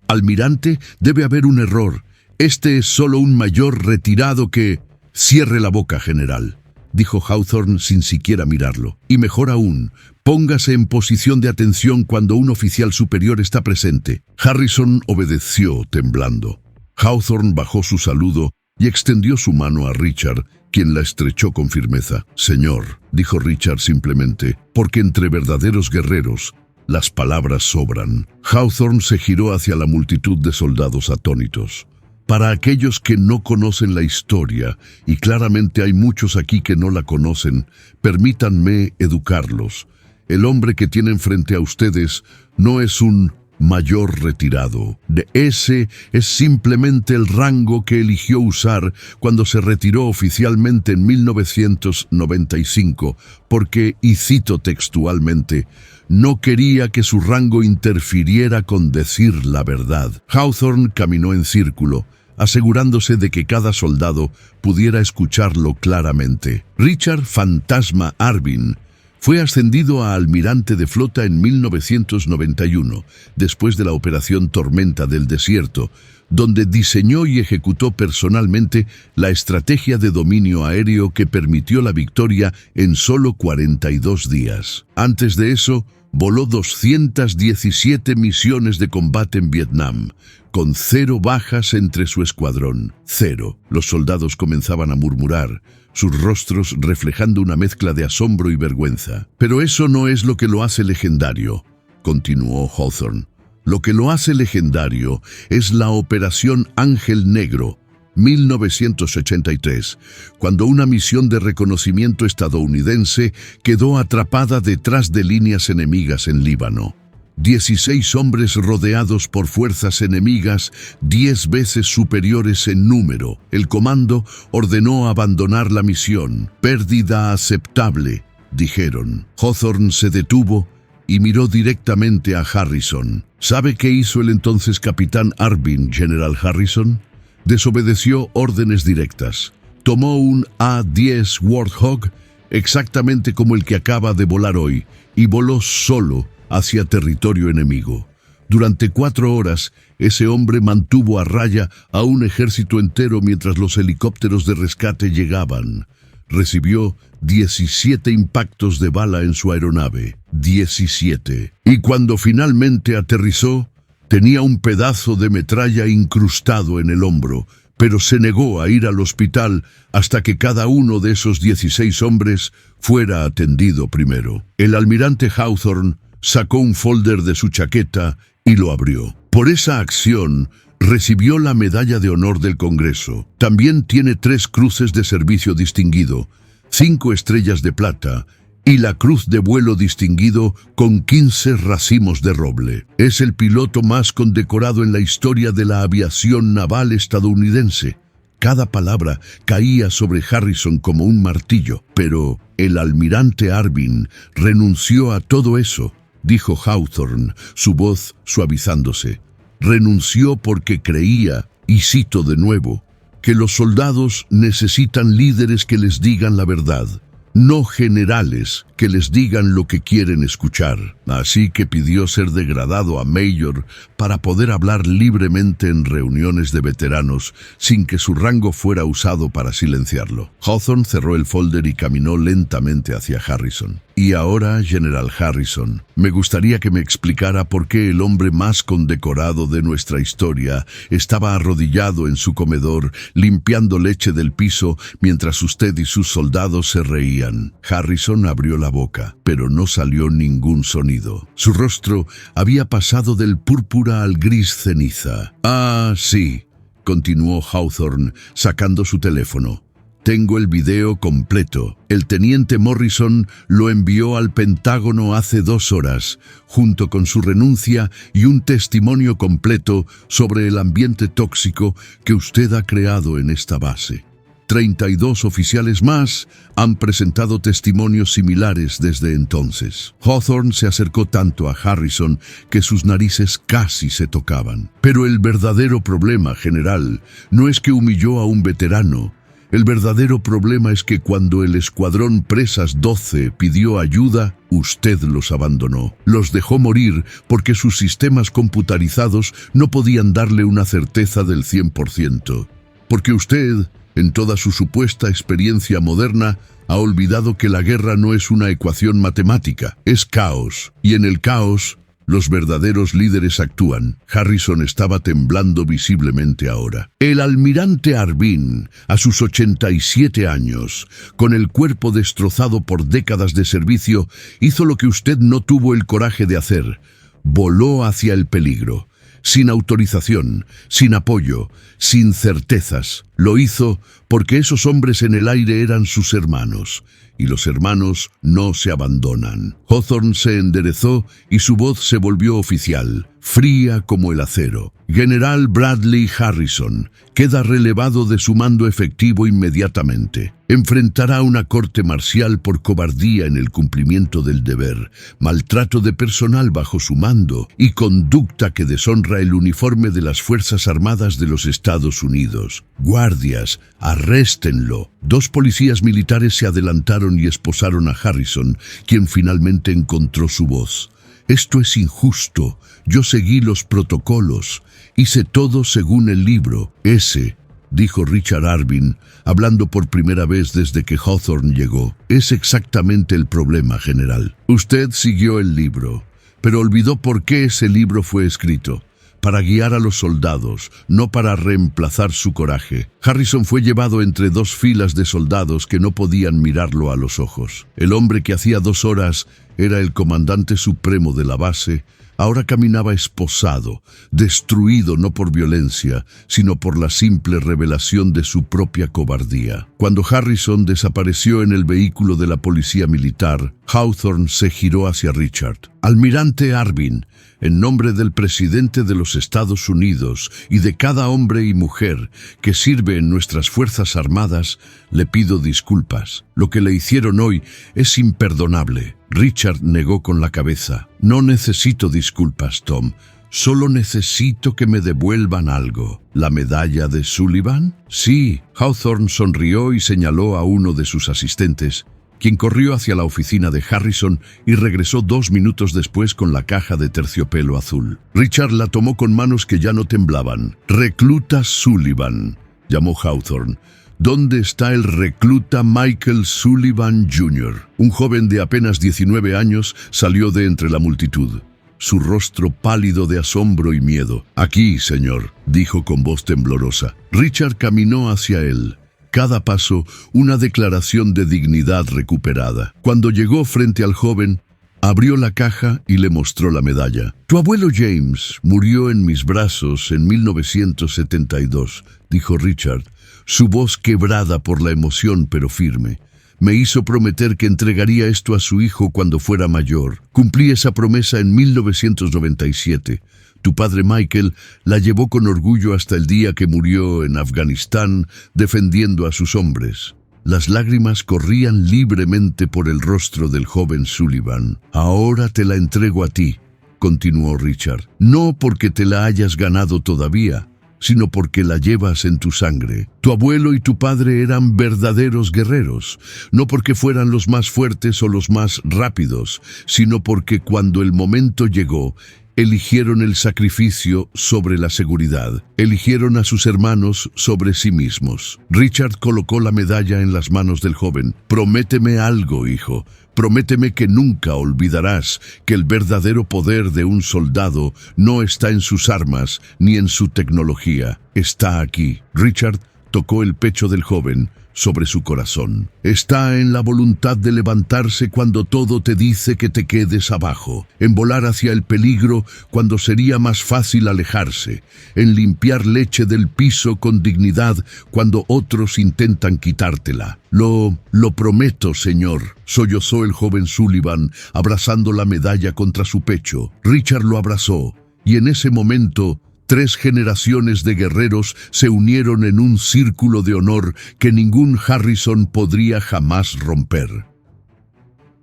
Almirante, debe haber un error. Este es solo un mayor retirado que... Cierre la boca, general, dijo Hawthorne sin siquiera mirarlo. Y mejor aún, póngase en posición de atención cuando un oficial superior está presente. Harrison obedeció, temblando. Hawthorne bajó su saludo y extendió su mano a Richard, quien la estrechó con firmeza. Señor, dijo Richard simplemente, porque entre verdaderos guerreros las palabras sobran. Hawthorne se giró hacia la multitud de soldados atónitos. Para aquellos que no conocen la historia, y claramente hay muchos aquí que no la conocen, permítanme educarlos. El hombre que tienen frente a ustedes no es un mayor retirado. Ese es simplemente el rango que eligió usar cuando se retiró oficialmente en 1995, porque, y cito textualmente, no quería que su rango interfiriera con decir la verdad. Hawthorne caminó en círculo, asegurándose de que cada soldado pudiera escucharlo claramente. Richard Fantasma Arvin fue ascendido a almirante de flota en 1991, después de la Operación Tormenta del Desierto, donde diseñó y ejecutó personalmente la estrategia de dominio aéreo que permitió la victoria en solo 42 días. Antes de eso, voló 217 misiones de combate en Vietnam, con 0 bajas entre su escuadrón. 0. Los soldados comenzaban a murmurar, sus rostros reflejando una mezcla de asombro y vergüenza. Pero eso no es lo que lo hace legendario, continuó Hawthorne. Lo que lo hace legendario es la Operación Ángel Negro, 1983, cuando una misión de reconocimiento estadounidense quedó atrapada detrás de líneas enemigas en Líbano. 16 hombres rodeados por fuerzas enemigas 10 veces superiores en número. El comando ordenó abandonar la misión. Pérdida aceptable, dijeron. Hawthorne se detuvo y miró directamente a Harrison. ¿Sabe qué hizo el entonces capitán Arvin, General Harrison? Desobedeció órdenes directas. Tomó un A-10 Warthog, exactamente como el que acaba de volar hoy, y voló solo hacia territorio enemigo. Durante 4 horas, ese hombre mantuvo a raya a un ejército entero mientras los helicópteros de rescate llegaban. Recibió 17 impactos de bala en su aeronave. 17. Y cuando finalmente aterrizó, tenía un pedazo de metralla incrustado en el hombro, pero se negó a ir al hospital hasta que cada uno de esos 16 hombres fuera atendido primero. El almirante Hawthorne sacó un folder de su chaqueta y lo abrió. Por esa acción, recibió la Medalla de Honor del Congreso. También tiene 3 cruces de servicio distinguido, 5 estrellas de plata y la Cruz de Vuelo Distinguido con 15 racimos de roble. Es el piloto más condecorado en la historia de la aviación naval estadounidense. Cada palabra caía sobre Harrison como un martillo, pero el almirante Arvin renunció a todo eso, dijo Hawthorne, su voz suavizándose. Renunció porque creía, y cito de nuevo, que los soldados necesitan líderes que les digan la verdad. no generales que les digan lo que quieren escuchar. Así que pidió ser degradado a Mayor para poder hablar libremente en reuniones de veteranos sin que su rango fuera usado para silenciarlo. Hawthorne cerró el folder y caminó lentamente hacia Harrison. Y ahora, General Harrison, me gustaría que me explicara por qué el hombre más condecorado de nuestra historia estaba arrodillado en su comedor, limpiando leche del piso, mientras usted y sus soldados se reían. Harrison abrió la boca, pero no salió ningún sonido. Su rostro había pasado del púrpura al gris ceniza. Ah, sí, continuó Hawthorne, sacando su teléfono. Tengo el video completo. El teniente Morrison lo envió al Pentágono hace 2 horas, junto con su renuncia y un testimonio completo sobre el ambiente tóxico que usted ha creado en esta base. 32 oficiales más han presentado testimonios similares desde entonces. Hawthorne se acercó tanto a Harrison que sus narices casi se tocaban. Pero el verdadero problema, general, no es que humilló a un veterano. El verdadero problema es que cuando el Escuadrón Presas 12 pidió ayuda, usted los abandonó. Los dejó morir porque sus sistemas computarizados no podían darle una certeza del 100%. Porque usted, en toda su supuesta experiencia moderna, ha olvidado que la guerra no es una ecuación matemática, es caos. Y en el caos, los verdaderos líderes actúan. Harrison estaba temblando visiblemente ahora. El almirante Arvin, a sus 87 años, con el cuerpo destrozado por décadas de servicio, hizo lo que usted no tuvo el coraje de hacer. Voló hacia el peligro. Sin autorización, sin apoyo, sin certezas. Lo hizo porque esos hombres en el aire eran sus hermanos. Y los hermanos no se abandonan. Hawthorne se enderezó y su voz se volvió oficial, fría como el acero. General Bradley Harrison queda relevado de su mando efectivo inmediatamente. Enfrentará una corte marcial por cobardía en el cumplimiento del deber, maltrato de personal bajo su mando y conducta que deshonra el uniforme de las Fuerzas Armadas de los Estados Unidos. Guardias, arréstenlo. 2 policías militares se adelantaron y esposaron a Harrison, quien finalmente encontró su voz. Esto es injusto. Yo seguí los protocolos. Hice todo según el libro. Ese, dijo Richard Arvin, hablando por primera vez desde que Hawthorne llegó, es exactamente el problema, general. Usted siguió el libro, pero olvidó por qué ese libro fue escrito. Para guiar a los soldados, no para reemplazar su coraje. Harrison fue llevado entre 2 filas de soldados que no podían mirarlo a los ojos. El hombre que hacía 2 horas era el comandante supremo de la base. Ahora caminaba esposado, destruido no por violencia, sino por la simple revelación de su propia cobardía. Cuando Harrison desapareció en el vehículo de la policía militar, Hawthorne se giró hacia Richard. Almirante Arvin, en nombre del presidente de los Estados Unidos y de cada hombre y mujer que sirve en nuestras Fuerzas Armadas, le pido disculpas. Lo que le hicieron hoy es imperdonable. Richard negó con la cabeza. No necesito disculpas, Tom. Solo necesito que me devuelvan algo. ¿La medalla de Sullivan? Sí. Hawthorne sonrió y señaló a uno de sus asistentes, quien corrió hacia la oficina de Harrison y regresó 2 minutos después con la caja de terciopelo azul. Richard la tomó con manos que ya no temblaban. «Recluta Sullivan», llamó Hawthorne. ¿Dónde está el recluta Michael Sullivan Jr.? Un joven de apenas 19 años salió de entre la multitud, su rostro pálido de asombro y miedo. «Aquí, señor», dijo con voz temblorosa. Richard caminó hacia él. Cada paso, una declaración de dignidad recuperada. Cuando llegó frente al joven, abrió la caja y le mostró la medalla. «Tu abuelo James murió en mis brazos en 1972», dijo Richard, su voz quebrada por la emoción pero firme. «Me hizo prometer que entregaría esto a su hijo cuando fuera mayor. Cumplí esa promesa en 1997. Tu padre Michael la llevó con orgullo hasta el día que murió en Afganistán defendiendo a sus hombres». Las lágrimas corrían libremente por el rostro del joven Sullivan. «Ahora te la entrego a ti», continuó Richard. «No porque te la hayas ganado todavía, sino porque la llevas en tu sangre. Tu abuelo y tu padre eran verdaderos guerreros, no porque fueran los más fuertes o los más rápidos, sino porque cuando el momento llegó, eligieron el sacrificio sobre la seguridad. Eligieron a sus hermanos sobre sí mismos. Richard colocó la medalla en las manos del joven. Prométeme algo, hijo. Prométeme que nunca olvidarás que el verdadero poder de un soldado no está en sus armas ni en su tecnología. Está aquí. Richard tocó el pecho del joven sobre su corazón. Está en la voluntad de levantarse cuando todo te dice que te quedes abajo, en volar hacia el peligro cuando sería más fácil alejarse, en limpiar leche del piso con dignidad cuando otros intentan quitártela. Lo prometo, señor, sollozó el joven Sullivan, abrazando la medalla contra su pecho. Richard lo abrazó, y en ese momento 3 generaciones de guerreros se unieron en un círculo de honor que ningún Harrison podría jamás romper.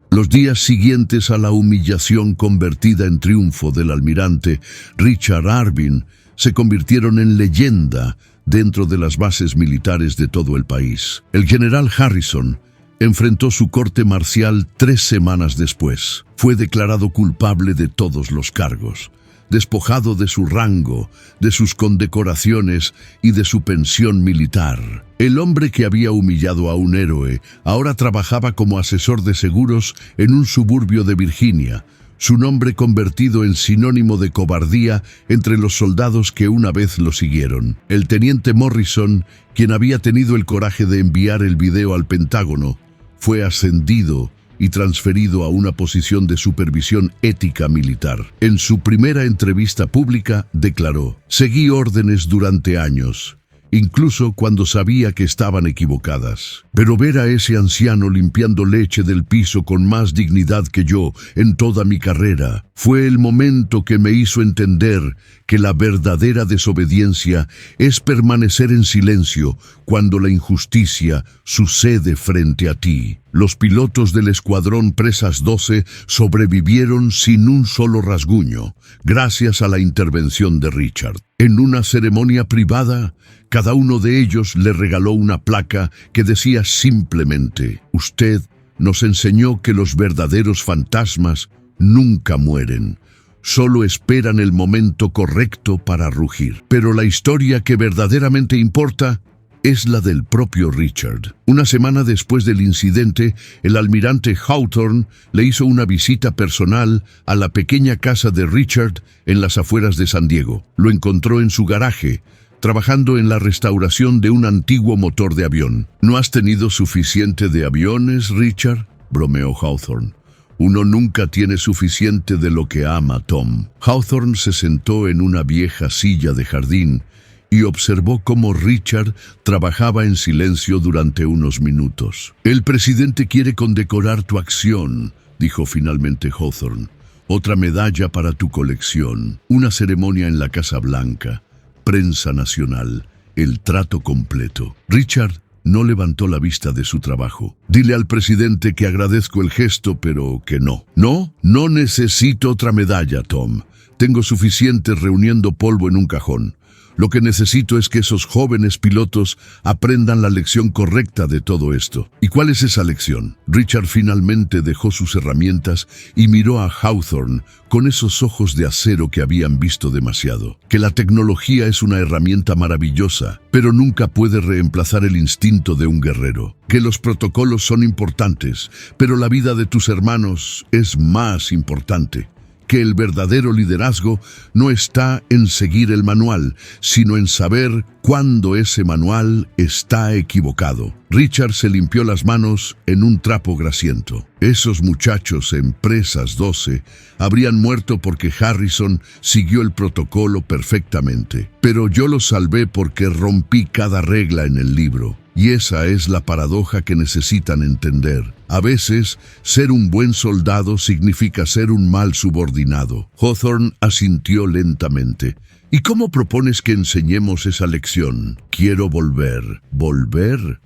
Los días siguientes a la humillación convertida en triunfo del almirante Richard Arvin se convirtieron en leyenda dentro de las bases militares de todo el país. El general Harrison enfrentó su corte marcial 3 semanas después. Fue declarado culpable de todos los cargos, despojado de su rango, de sus condecoraciones y de su pensión militar. El hombre que había humillado a un héroe ahora trabajaba como asesor de seguros en un suburbio de Virginia, su nombre convertido en sinónimo de cobardía entre los soldados que una vez lo siguieron. El teniente Morrison, quien había tenido el coraje de enviar el video al Pentágono, fue ascendido y transferido a una posición de supervisión ética militar. En su primera entrevista pública declaró: «Seguí órdenes durante años, incluso cuando sabía que estaban equivocadas. Pero ver a ese anciano limpiando leche del piso con más dignidad que yo en toda mi carrera fue el momento que me hizo entender que la verdadera desobediencia es permanecer en silencio cuando la injusticia sucede frente a ti». Los pilotos del escuadrón Presas 12 sobrevivieron sin un solo rasguño, gracias a la intervención de Richard. En una ceremonia privada, cada uno de ellos le regaló una placa que decía simplemente: «Usted nos enseñó que los verdaderos fantasmas nunca mueren. Solo esperan el momento correcto para rugir». Pero la historia que verdaderamente importa es la del propio Richard. Una semana después del incidente, el almirante Hawthorne le hizo una visita personal a la pequeña casa de Richard en las afueras de San Diego. Lo encontró en su garaje, trabajando en la restauración de un antiguo motor de avión. «¿No has tenido suficiente de aviones, Richard?», bromeó Hawthorne. «Uno nunca tiene suficiente de lo que ama, Tom». Hawthorne se sentó en una vieja silla de jardín y observó cómo Richard trabajaba en silencio durante unos minutos. «El presidente quiere condecorar tu acción», dijo finalmente Hawthorne. «Otra medalla para tu colección, una ceremonia en la Casa Blanca, prensa nacional, el trato completo». Richard no levantó la vista de su trabajo. «Dile al presidente que agradezco el gesto, pero que no». No necesito otra medalla, Tom. Tengo suficientes reuniendo polvo en un cajón. Lo que necesito es que esos jóvenes pilotos aprendan la lección correcta de todo esto». «¿Y cuál es esa lección?». Richard finalmente dejó sus herramientas y miró a Hawthorne con esos ojos de acero que habían visto demasiado. «Que la tecnología es una herramienta maravillosa, pero nunca puede reemplazar el instinto de un guerrero. Que los protocolos son importantes, pero la vida de tus hermanos es más importante. Que el verdadero liderazgo no está en seguir el manual, sino en saber cuándo ese manual está equivocado». Richard se limpió las manos en un trapo grasiento. «Esos muchachos en Presas 12 habrían muerto porque Harrison siguió el protocolo perfectamente. Pero yo los salvé porque rompí cada regla en el libro. Y esa es la paradoja que necesitan entender. A veces, ser un buen soldado significa ser un mal subordinado». Hawthorne asintió lentamente. «¿Y cómo propones que enseñemos esa lección?». «Quiero volver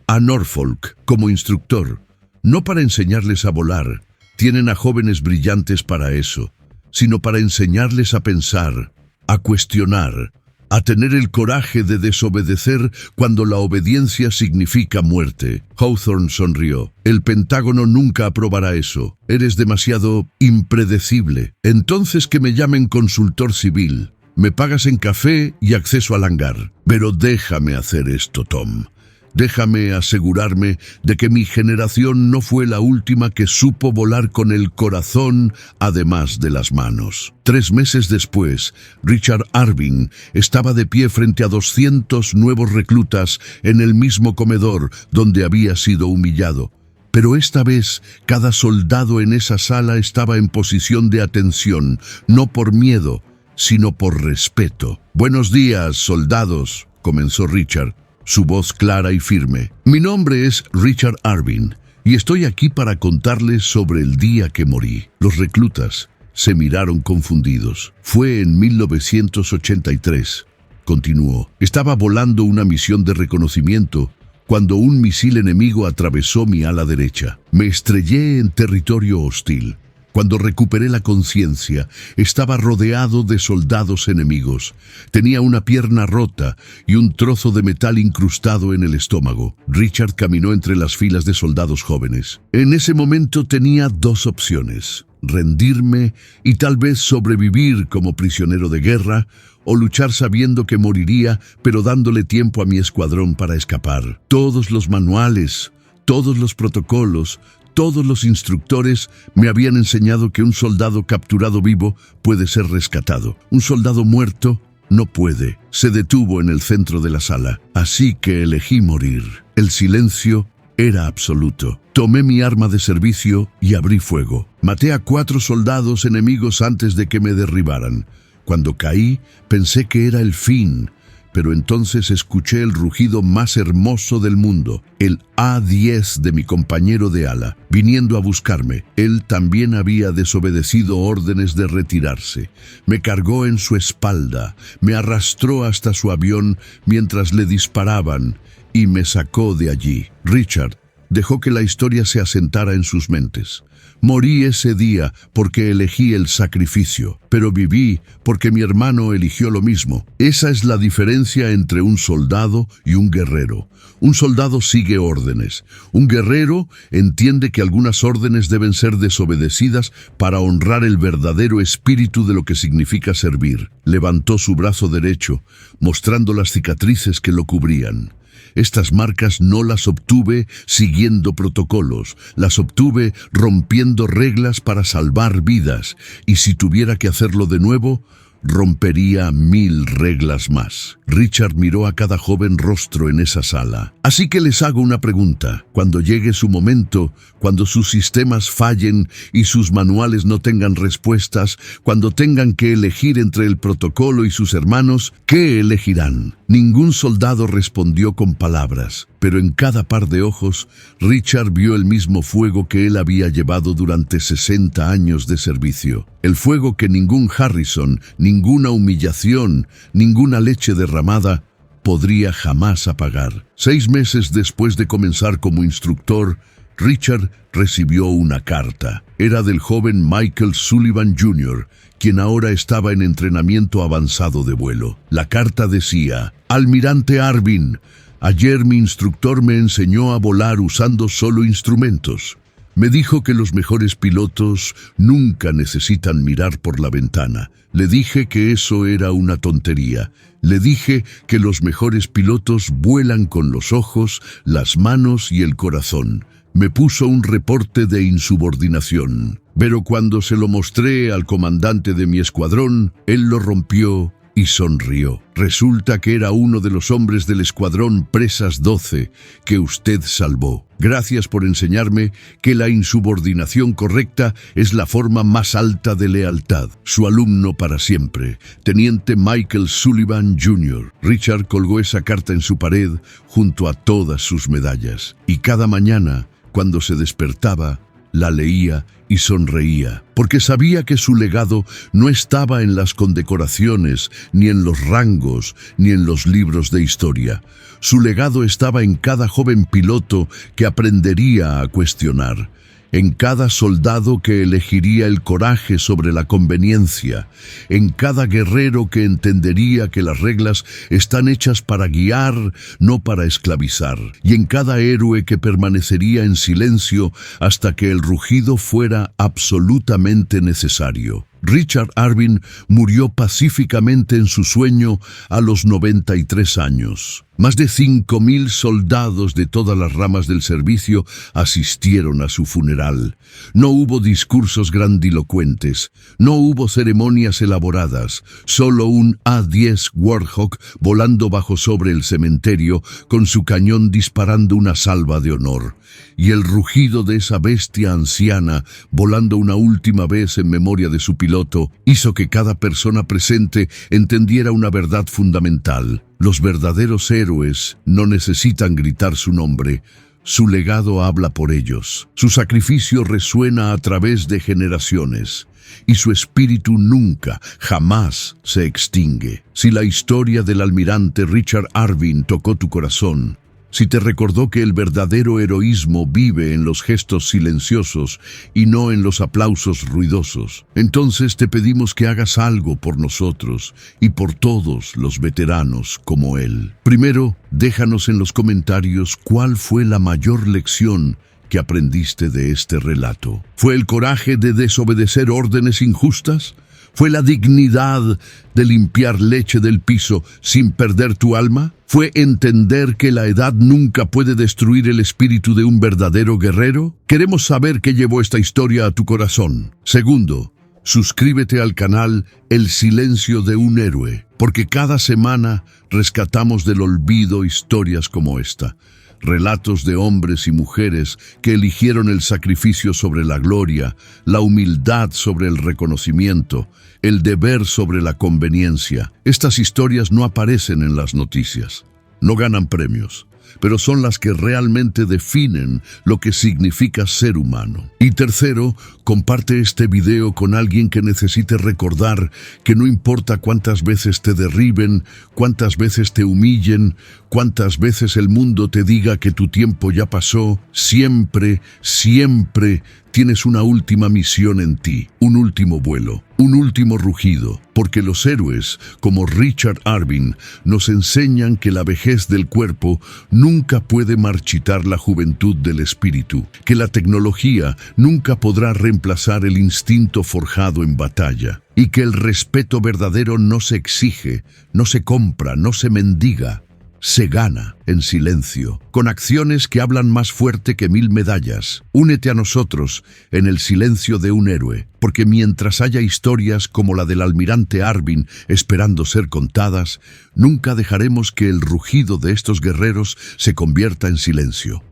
a Norfolk como instructor, no para enseñarles a volar, tienen a jóvenes brillantes para eso, sino para enseñarles a pensar, a cuestionar, a tener el coraje de desobedecer cuando la obediencia significa muerte. Hawthorne sonrió. El Pentágono nunca aprobará eso. Eres demasiado impredecible. Entonces que me llamen consultor civil. Me pagas en café y acceso al hangar. Pero déjame hacer esto, Tom. Déjame asegurarme de que mi generación no fue la última que supo volar con el corazón además de las manos. 3 meses después, Richard Arvin estaba de pie frente a 200 nuevos reclutas en el mismo comedor donde había sido humillado. Pero esta vez, cada soldado en esa sala estaba en posición de atención, no por miedo, sino por respeto. «Buenos días, soldados», comenzó Richard, su voz clara y firme. «Mi nombre es Richard Arvin y estoy aquí para contarles sobre el día que morí». Los reclutas se miraron confundidos. «Fue en 1983», continuó. «Estaba volando una misión de reconocimiento cuando un misil enemigo atravesó mi ala derecha. Me estrellé en territorio hostil. Cuando recuperé la conciencia, estaba rodeado de soldados enemigos. Tenía una pierna rota y un trozo de metal incrustado en el estómago». Richard caminó entre las filas de soldados jóvenes. «En ese momento tenía 2 opciones: rendirme y tal vez sobrevivir como prisionero de guerra, o luchar sabiendo que moriría, pero dándole tiempo a mi escuadrón para escapar. Todos los manuales, todos los protocolos, todos los instructores me habían enseñado que un soldado capturado vivo puede ser rescatado. Un soldado muerto no puede». Se detuvo en el centro de la sala. «Así que elegí morir». El silencio era absoluto. Tomé mi arma de servicio y abrí fuego. Maté a 4 soldados enemigos antes de que me derribaran. Cuando caí, pensé que era el fin, pero entonces escuché el rugido más hermoso del mundo, el A-10 de mi compañero de ala, viniendo a buscarme. Él también había desobedecido órdenes de retirarse. Me cargó en su espalda, me arrastró hasta su avión mientras le disparaban y me sacó de allí. Richard dejó que la historia se asentara en sus mentes. Morí ese día porque elegí el sacrificio, pero viví porque mi hermano eligió lo mismo. Esa es la diferencia entre un soldado y un guerrero. Un soldado sigue órdenes. Un guerrero entiende que algunas órdenes deben ser desobedecidas para honrar el verdadero espíritu de lo que significa servir. Levantó su brazo derecho, mostrando las cicatrices que lo cubrían. Estas marcas no las obtuve siguiendo protocolos, las obtuve rompiendo reglas para salvar vidas, y si tuviera que hacerlo de nuevo, rompería 1000 reglas más. Richard miró a cada joven rostro en esa sala. «Así que les hago una pregunta. Cuando llegue su momento, cuando sus sistemas fallen y sus manuales no tengan respuestas, cuando tengan que elegir entre el protocolo y sus hermanos, ¿qué elegirán?». Ningún soldado respondió con palabras, pero en cada par de ojos, Richard vio el mismo fuego que él había llevado durante 60 años de servicio. El fuego que ningún Harrison, ninguna humillación, ninguna leche derramada podría jamás apagar. 6 meses después de comenzar como instructor, Richard recibió una carta. Era del joven Michael Sullivan Jr., quien ahora estaba en entrenamiento avanzado de vuelo. La carta decía: «Almirante Arvin, ayer mi instructor me enseñó a volar usando solo instrumentos. Me dijo que los mejores pilotos nunca necesitan mirar por la ventana. Le dije que eso era una tontería. Le dije que los mejores pilotos vuelan con los ojos, las manos y el corazón. Me puso un reporte de insubordinación. Pero cuando se lo mostré al comandante de mi escuadrón, él lo rompió y sonrió. Resulta que era uno de los hombres del escuadrón Presas 12 que usted salvó. Gracias por enseñarme que la insubordinación correcta es la forma más alta de lealtad. Su alumno para siempre, Teniente Michael Sullivan Jr. Richard colgó esa carta en su pared junto a todas sus medallas. Y cada mañana, cuando se despertaba, la leía y sonreía, porque sabía que su legado no estaba en las condecoraciones, ni en los rangos, ni en los libros de historia. Su legado estaba en cada joven piloto que aprendería a cuestionar, en cada soldado que elegiría el coraje sobre la conveniencia, en cada guerrero que entendería que las reglas están hechas para guiar, no para esclavizar, y en cada héroe que permanecería en silencio hasta que el rugido fuera absolutamente necesario. Richard Arvin murió pacíficamente en su sueño a los 93 años. Más de 5.000 soldados de todas las ramas del servicio asistieron a su funeral. No hubo discursos grandilocuentes, no hubo ceremonias elaboradas, solo un A-10 Warthog volando bajo sobre el cementerio con su cañón disparando una salva de honor. Y el rugido de esa bestia anciana, volando una última vez en memoria de su piloto, hizo que cada persona presente entendiera una verdad fundamental. Los verdaderos héroes no necesitan gritar su nombre. Su legado habla por ellos. Su sacrificio resuena a través de generaciones. Y su espíritu nunca, jamás se extingue. Si la historia del almirante Richard Arvin tocó tu corazón, si te recordó que el verdadero heroísmo vive en los gestos silenciosos y no en los aplausos ruidosos, entonces te pedimos que hagas algo por nosotros y por todos los veteranos como él. Primero, déjanos en los comentarios cuál fue la mayor lección que aprendiste de este relato. ¿Fue el coraje de desobedecer órdenes injustas? ¿Fue la dignidad de limpiar leche del piso sin perder tu alma? ¿Fue entender que la edad nunca puede destruir el espíritu de un verdadero guerrero? Queremos saber qué llevó esta historia a tu corazón. Segundo, suscríbete al canal El Silencio de un Héroe, porque cada semana rescatamos del olvido historias como esta. Relatos de hombres y mujeres que eligieron el sacrificio sobre la gloria, la humildad sobre el reconocimiento, el deber sobre la conveniencia. Estas historias no aparecen en las noticias, no ganan premios, pero son las que realmente definen lo que significa ser humano. Y tercero, comparte este video con alguien que necesite recordar que no importa cuántas veces te derriben, cuántas veces te humillen, cuántas veces el mundo te diga que tu tiempo ya pasó, siempre, siempre tienes una última misión en ti, un último vuelo, un último rugido, porque los héroes, como Richard Arvin, nos enseñan que la vejez del cuerpo nunca puede marchitar la juventud del espíritu, que la tecnología nunca podrá reemplazar el instinto forjado en batalla, y que el respeto verdadero no se exige, no se compra, no se mendiga, se gana en silencio, con acciones que hablan más fuerte que 1000 medallas. Únete a nosotros en el silencio de un héroe, porque mientras haya historias como la del almirante Arvin esperando ser contadas, nunca dejaremos que el rugido de estos guerreros se convierta en silencio.